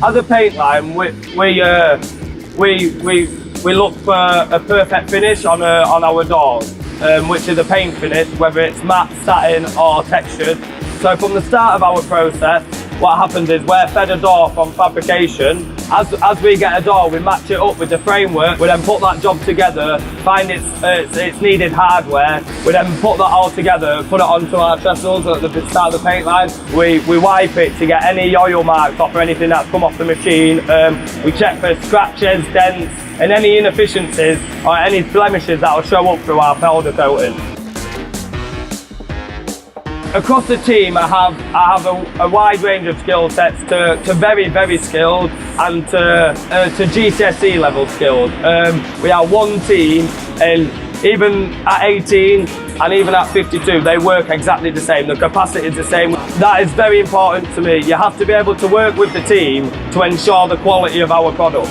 As a paint line, we look for a perfect finish on our doors, which is a paint finish, whether it's matte, satin or textured. So from the start of our process, what happens is we're fed a door from fabrication. As we get a door, we match it up with the framework. We then put that job together, find its needed hardware. We then put that all together, put it onto our trestles at the start of the paint line. We wipe it to get any oil marks off or anything that's come off the machine. We check for scratches, dents, and any inefficiencies or any blemishes that will show up through our powder coating. Across the team, I have a wide range of skill sets to very, very skilled and to GCSE level skilled. We are one team, and even at 18 and even at 52, they work exactly the same. The capacity is the same. That is very important to me. You have to be able to work with the team to ensure the quality of our product.